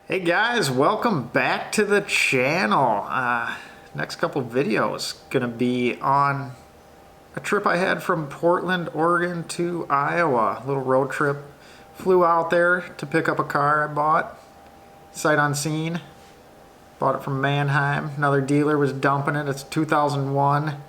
Hey guys, welcome back to the channel. Next couple videos gonna be on a trip I had from Portland, Oregon to Iowa. A little road trip. Flew out there to pick up a car I bought, sight unseen. Bought it from Mannheim. Another dealer was dumping it. It's a 2001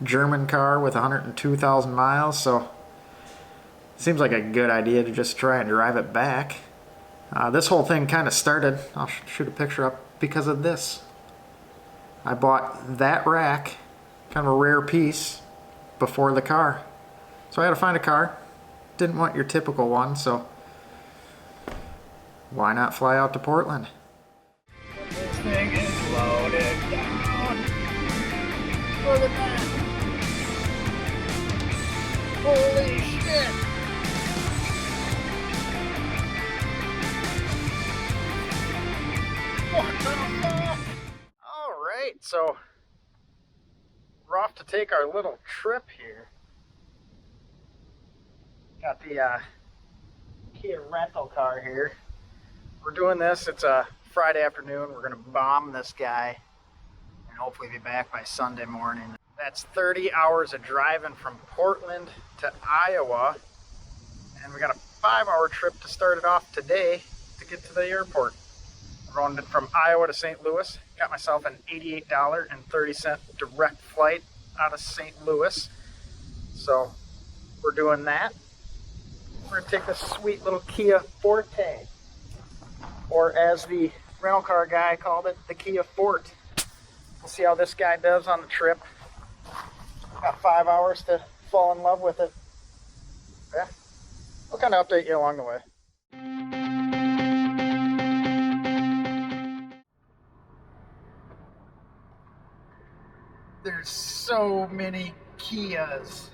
German car with 102,000 miles, so seems like a good idea to just try and drive it back. This whole thing kind of started, I'll shoot a picture up, because of this. I bought that rack, kind of a rare piece, before the car. So I had to find a car. Didn't want your typical one, so why not fly out to Portland? This thing is loaded down. Look at that. Holy shit. Alright, so we're off to take our little trip here. Got the Kia rental car here. We're doing this, it's a Friday afternoon. We're going to bomb this guy and hopefully be back by Sunday morning. That's 30 hours of driving from Portland to Iowa. And we got a 5-hour trip to start it off today to get to the airport. We're going from Iowa to St. Louis. Got myself an $88.30 direct flight out of St. Louis. So we're doing that. We're going to take this sweet little Kia Forte, or as the rental car guy called it, the Kia Fort. We'll see how this guy does on the trip. Got 5 hours to fall in love with it. Yeah, we'll kind of update you along the way. There's so many Kias.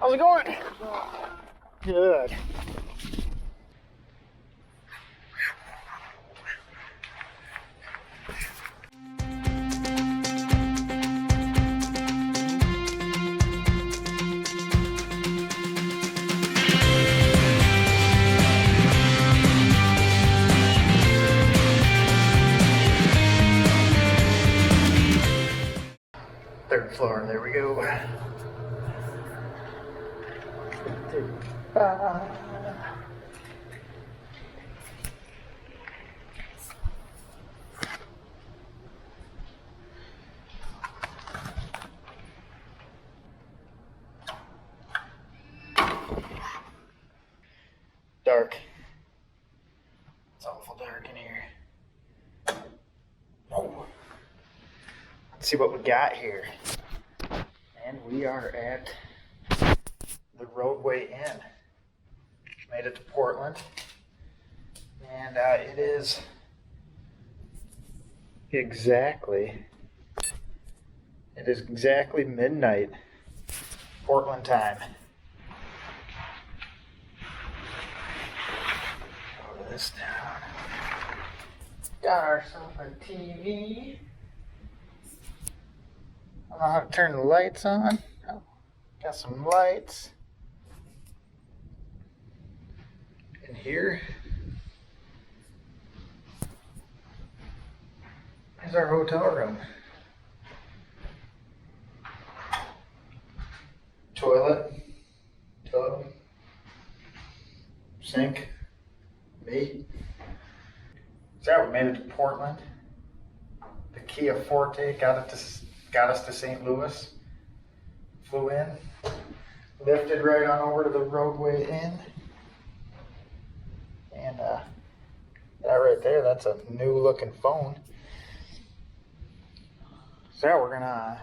How's it going? Good. Third floor, there we go. Dark. It's awful dark in here. Oh. Let's see what we got here. And we are at the roadway inn. Made it to Portland, and it is exactly midnight Portland time. Go this down. Got ourselves a TV. I don't know how to turn the lights on. Oh, got some lights. And here is our hotel room. Toilet, tub, sink, me. So we made it to Portland. The Kia Forte got us to St. Louis. Flew in, lifted right on over to the roadway inn. And there. That's a new looking phone. So yeah, we're gonna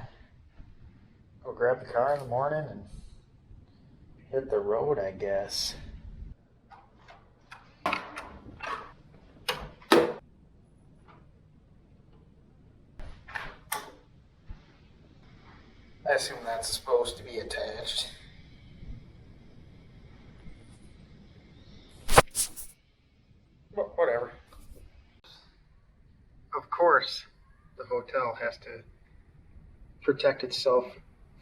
go grab the car in the morning and hit the road, I guess. I assume that's supposed to be attached. But whatever. Of course, the hotel has to protect itself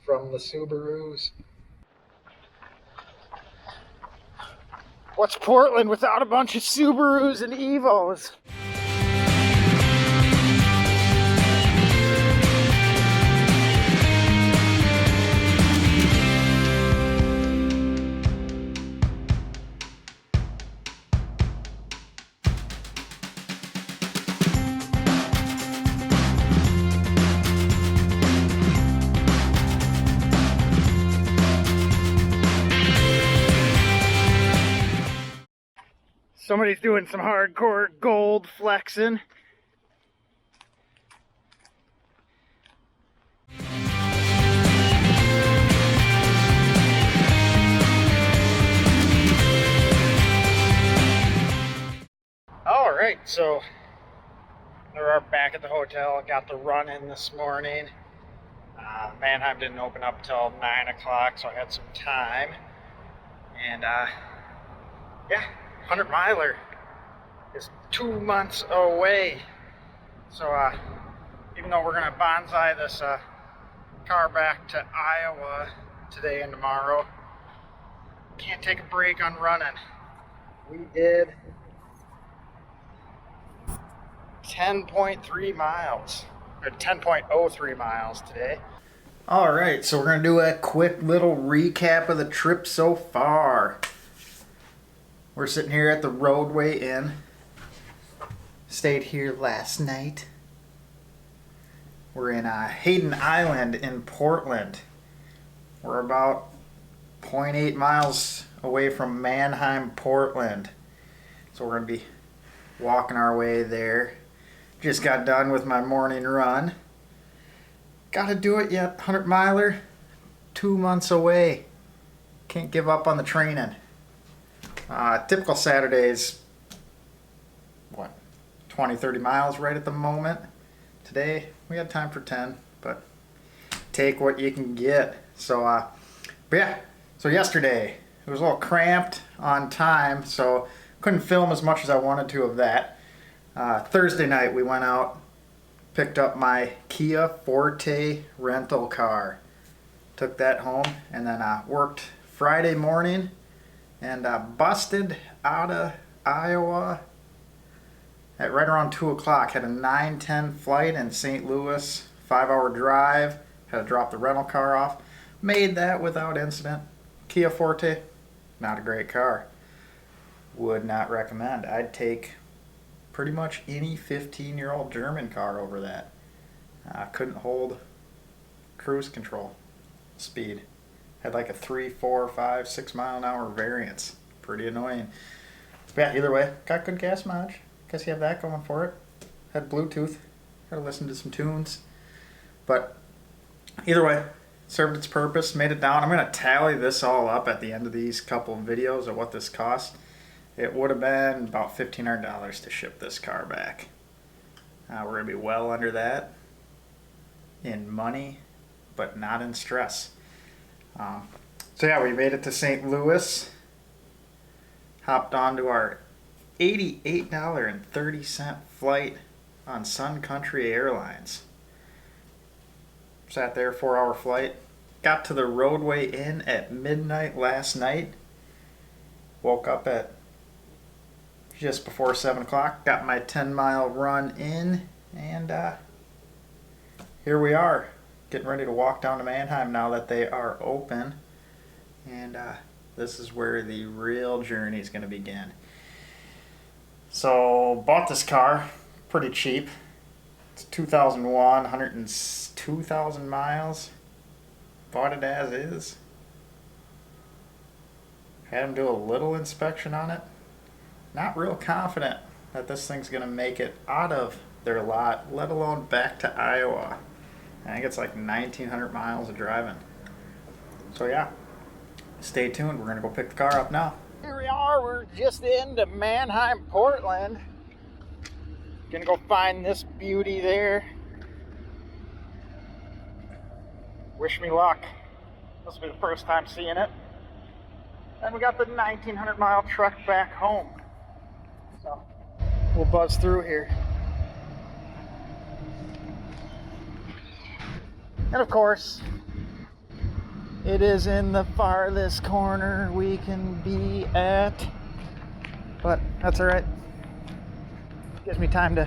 from the Subarus. What's Portland without a bunch of Subarus and Evos? Somebody's doing some hardcore gold flexing. All right, so we're back at the hotel. Got the run in this morning. Mannheim didn't open up till 9 o'clock, so I had some time. And yeah, 100 miler is 2 months away. So even though we're gonna banzai this car back to Iowa today and tomorrow, can't take a break on running. We did 10.3 miles, or 10.03 miles today. All right, so we're gonna do a quick little recap of the trip so far. We're sitting here at the Roadway Inn. Stayed here last night. We're in Hayden Island in Portland. We're about 0.8 miles away from Mannheim, Portland. So we're gonna be walking our way there. Just got done with my morning run. Gotta do it yet, 100 miler, 2 months away. Can't give up on the training. Typical Saturdays, what, 20, 30 miles right at the moment. Today, we got time for 10, but take what you can get. So, but yeah, so yesterday, it was a little cramped on time, so couldn't film as much as I wanted to of that. Thursday night, we went out, picked up my Kia Forte rental car, took that home, and then worked Friday morning and busted out of Iowa at right around 2 o'clock. Had a 9:10 flight in St. Louis, 5-hour drive, had to drop the rental car off. Made that without incident. Kia Forte, not a great car. Would not recommend. I'd take pretty much any 15-year-old German car over that. Couldn't hold cruise control speed. Had like a 3, 4, 5, 6 mile an hour variance. Pretty annoying. But yeah, either way, got good gas mileage. Guess you have that going for it. Had Bluetooth. Had to listen to some tunes. But either way, served its purpose, made it down. I'm going to tally this all up at the end of these couple of videos of what this cost. It would have been about $1,500 to ship this car back. We're going to be well under that in money, but not in stress. So yeah, we made it to St. Louis. Hopped onto our $88.30 flight on Sun Country Airlines. Sat there, 4-hour flight. Got to the Roadway Inn at midnight last night. Woke up at just before 7 o'clock. Got my 10-mile run in, and here we are. Getting ready to walk down to Mannheim now that they are open. And this is where the real journey is going to begin. So, bought this car pretty cheap. It's 2001, 102,000 miles. Bought it as is. Had him do a little inspection on it. Not real confident that this thing's going to make it out of their lot, let alone back to Iowa. I think it's like 1,900 miles of driving. So yeah, stay tuned. We're going to go pick the car up now. Here we are. We're just into Mannheim, Portland. Gonna go find this beauty there. Wish me luck. This will be the first time seeing it. And we got the 1,900 mile truck back home. So we'll buzz through here. And of course, it is in the farthest corner we can be at. But that's alright. Gives me time to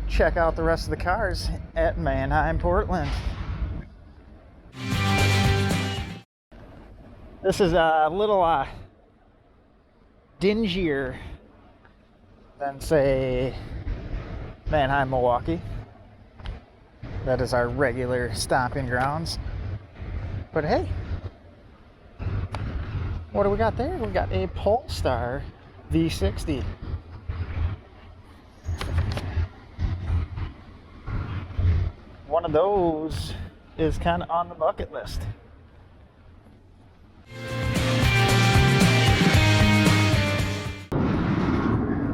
check out the rest of the cars at Mannheim, Portland. This is a little dingier than, say, Mannheim, Milwaukee. That is our regular stomping grounds. But hey, what do we got there? We got a Polestar V60. One of those is kind of on the bucket list.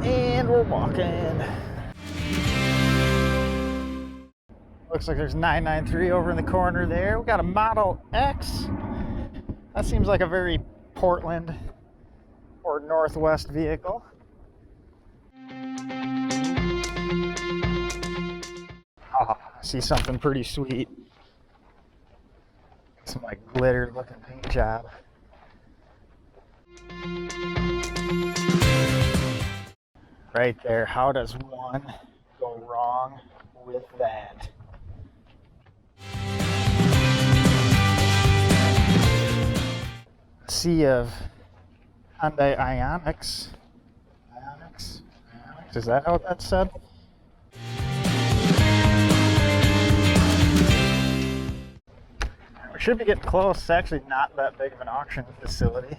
And we're walking. Looks like there's 993 over in the corner there. We got a Model X. That seems like a very Portland or Northwest vehicle. Oh, I see something pretty sweet. Some like glitter looking paint job. Right there. How does one go wrong with that? Sea of Hyundai Ioniqs. Is that how that's said? We should be getting close. It's actually not that big of an auction facility.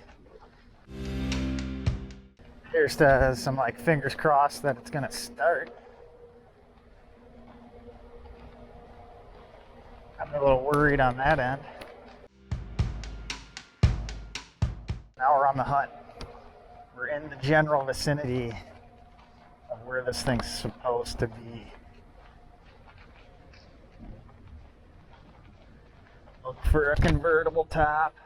Here's some like fingers crossed that it's gonna start. I'm a little worried on that end. Now we're on the hunt. We're in the general vicinity of where this thing's supposed to be. Look for a convertible top.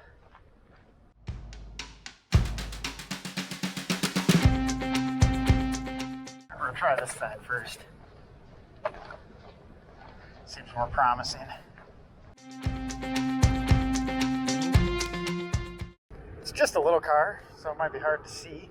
We're gonna try this side first. Seems more promising. It's just a little car, so it might be hard to see.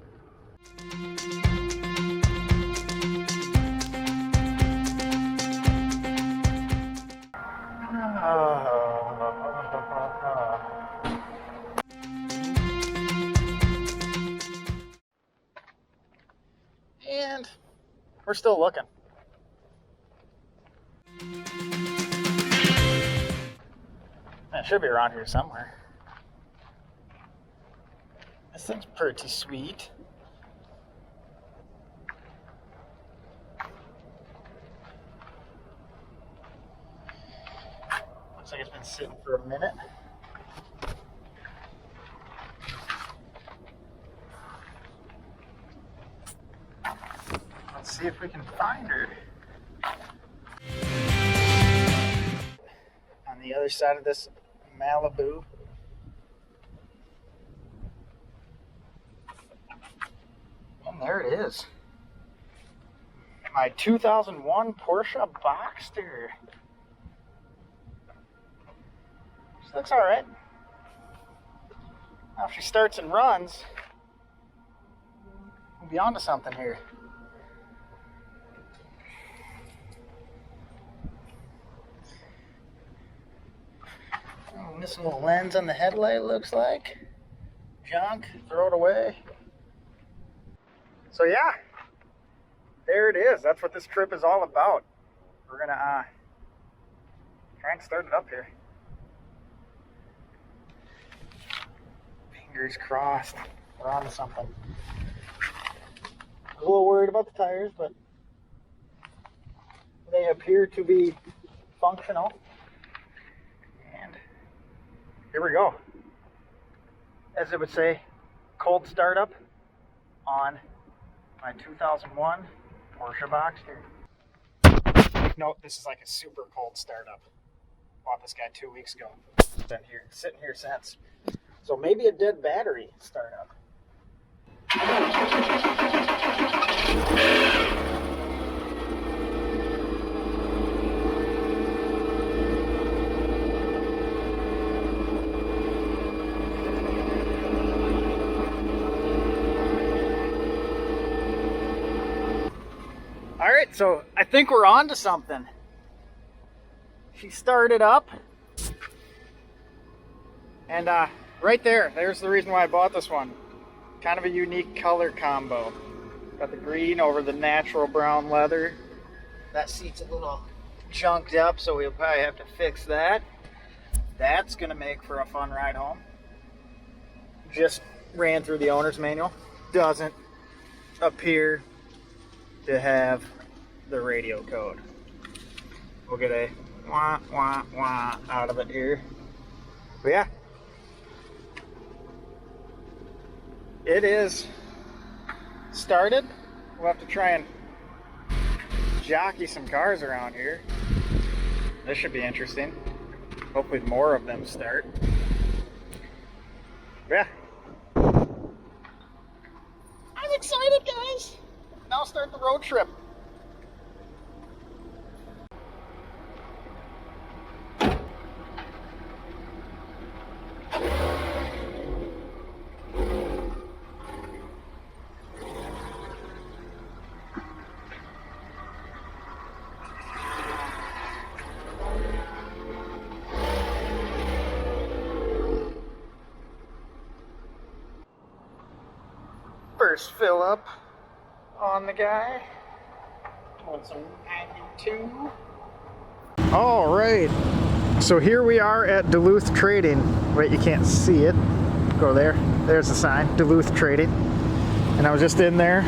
And we're still looking. It should be around here somewhere. This thing's pretty sweet. Looks like it's been sitting for a minute. Let's see if we can find her. On the other side of this Malibu. And there it is. My 2001 Porsche Boxster. She looks alright. Now if she starts and runs, we'll be onto something here. Oh, missing a little lens on the headlight, looks like. Junk, throw it away. So yeah, there it is. That's what this trip is all about. We're gonna try and start it up here. Fingers crossed. We're on to something. a little worried about the tires, but they appear to be functional. And here we go. As it would say, cold startup on my 2001 Porsche Boxster. Note, this is like a super cold startup. Bought this guy 2 weeks ago. Been here, sitting here since. So maybe a dead battery startup. All right, so I think we're on to something. She started up, and right there's the reason why I bought this one. Kind of a unique color combo. Got the green over the natural brown leather. That seat's a little junked up, so we'll probably have to fix that. That's gonna make for a fun ride home. Just ran through the owner's manual. Doesn't appear to have the radio code. We'll get a wah wah wah out of it here. But yeah, it is started. We'll have to try and jockey some cars around here. This should be interesting. Hopefully more of them start. But yeah, I'm excited, guys. Now start the road trip. First fill up on the guy. Want some 92. All right, so here we are at Duluth Trading. Wait, you can't see it. Go there. There's the sign, Duluth Trading. And I was just in there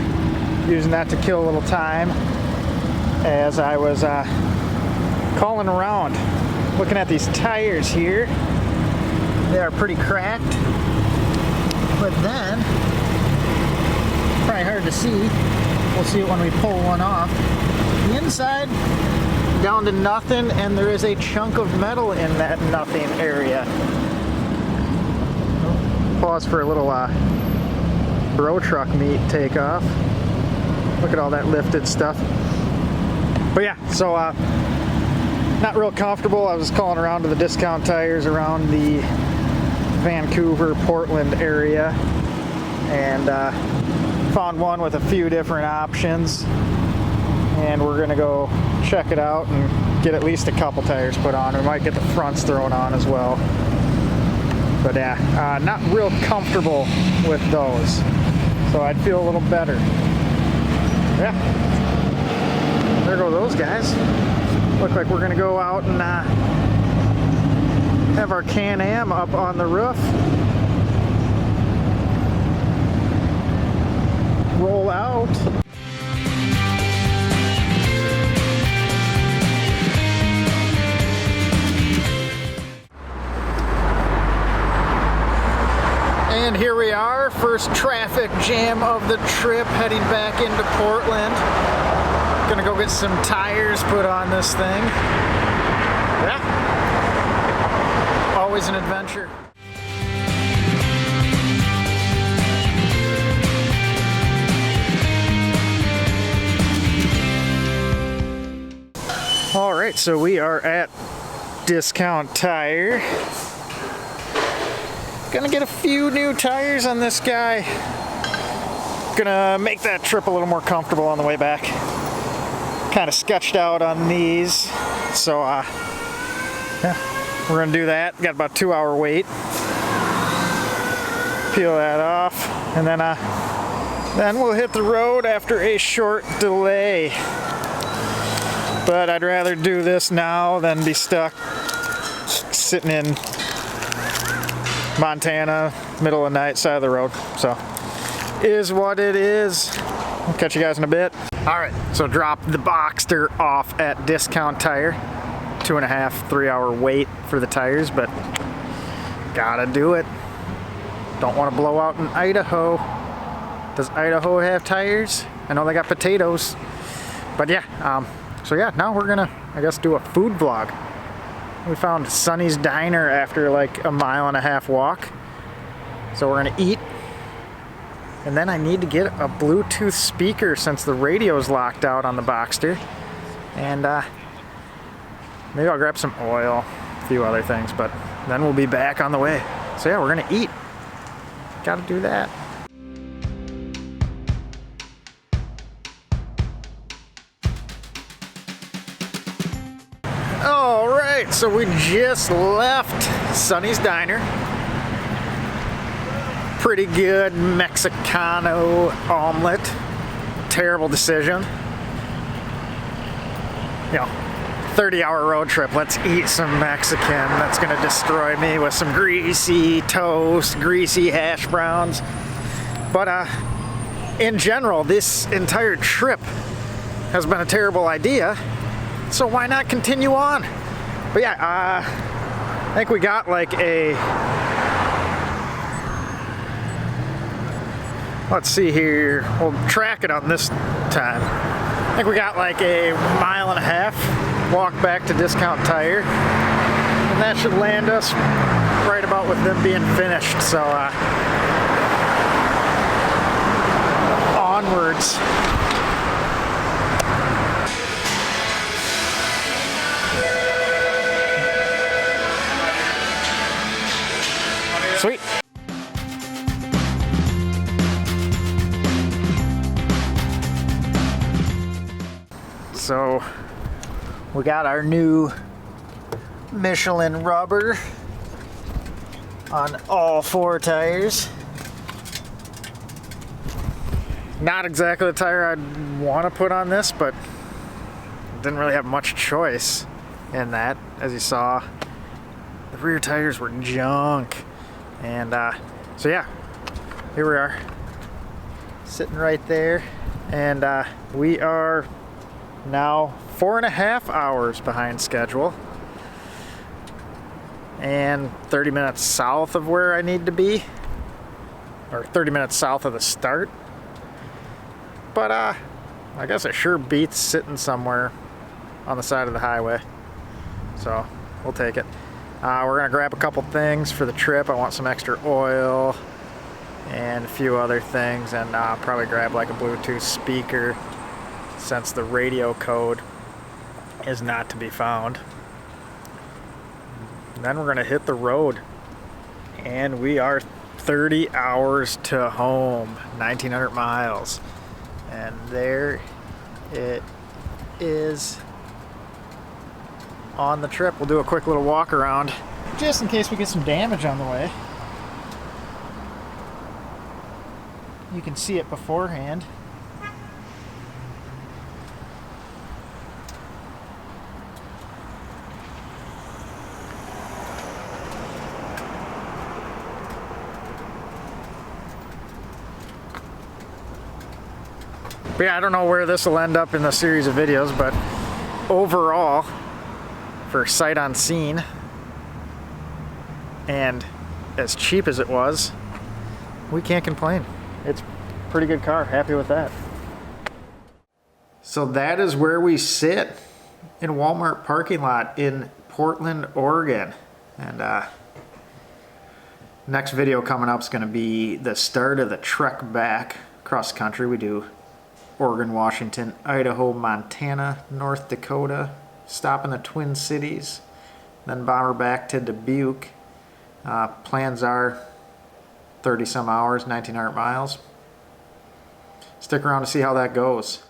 using that to kill a little time as I was calling around, looking at these tires here. They are pretty cracked, but then probably hard to see. We'll see it when we pull one off. The inside down to nothing, and there is a chunk of metal in that nothing area. Pause for a little bro truck meet takeoff. Look at all that lifted stuff. But yeah, so not real comfortable. I was calling around to the discount tires around the Vancouver, Portland area, and found one with a few different options, and we're gonna go check it out and get at least a couple tires put on. We might get the fronts thrown on as well, but yeah, not real comfortable with those, so I'd feel a little better. Yeah, there go those guys. Look like we're gonna go out and have our Can-Am up on the roof. Roll out. And here we are, first traffic jam of the trip, heading back into Portland. Gonna go get some tires put on this thing. Yeah, always an adventure. All right, so we are at Discount Tire. Gonna get a few new tires on this guy. Gonna make that trip a little more comfortable on the way back. Kind of sketched out on these, so yeah, we're gonna do that. Got about a 2-hour wait. Peel that off, and then we'll hit the road after a short delay. But I'd rather do this now than be stuck sitting in Montana, middle of the night, side of the road. So, is what it is. I'll catch you guys in a bit. All right, so dropped the Boxster off at Discount Tire. 2.5, 3 hour wait for the tires, but gotta do it. Don't want to blow out in Idaho. Does Idaho have tires? I know they got potatoes, but yeah. So yeah, now we're gonna, I guess, do a food vlog. We found Sonny's Diner after like a 1.5 mile walk. So we're gonna eat. And then I need to get a Bluetooth speaker since the radio's locked out on the Boxster. And maybe I'll grab some oil, a few other things, but then we'll be back on the way. So yeah, we're gonna eat. Gotta do that. All right, so we just left Sonny's Diner. Pretty good Mexicano omelet. Terrible decision. You know, 30-hour road trip. Let's eat some Mexican. That's gonna destroy me with some greasy toast, greasy hash browns. But in general, this entire trip has been a terrible idea. So why not continue on? But yeah, I think we got like a, let's see here, we'll track it on this time. I think we got like a 1.5 mile walk back to Discount Tire. And that should land us right about with them being finished. So onwards. Sweet. So we got our new Michelin rubber on all 4 tires. Not exactly the tire I'd want to put on this, but didn't really have much choice in that. As you saw, the rear tires were junk. And so yeah, here we are, sitting right there, and we are now 4.5 hours behind schedule and 30 minutes south of where I need to be, or 30 minutes south of the start. But I guess it sure beats sitting somewhere on the side of the highway, so we'll take it. We're gonna grab a couple things for the trip. I want some extra oil and a few other things, and probably grab like a Bluetooth speaker since the radio code is not to be found. And then we're gonna hit the road, and we are 30 hours to home, 1,900 miles, and there it is. On the trip, we'll do a quick little walk around just in case we get some damage on the way. You can see it beforehand. But yeah, I don't know where this will end up in the series of videos, but overall, for sight unseen and as cheap as it was, we can't complain. It's a pretty good car. Happy with that. So that is where we sit in Walmart parking lot in Portland, Oregon. And next video coming up is going to be the start of the trek back across the country. We do Oregon, Washington, Idaho, Montana, North Dakota, stop in the Twin Cities, then bomber back to Dubuque. Plans are 30 some hours, 1,900 miles. Stick around to see how that goes.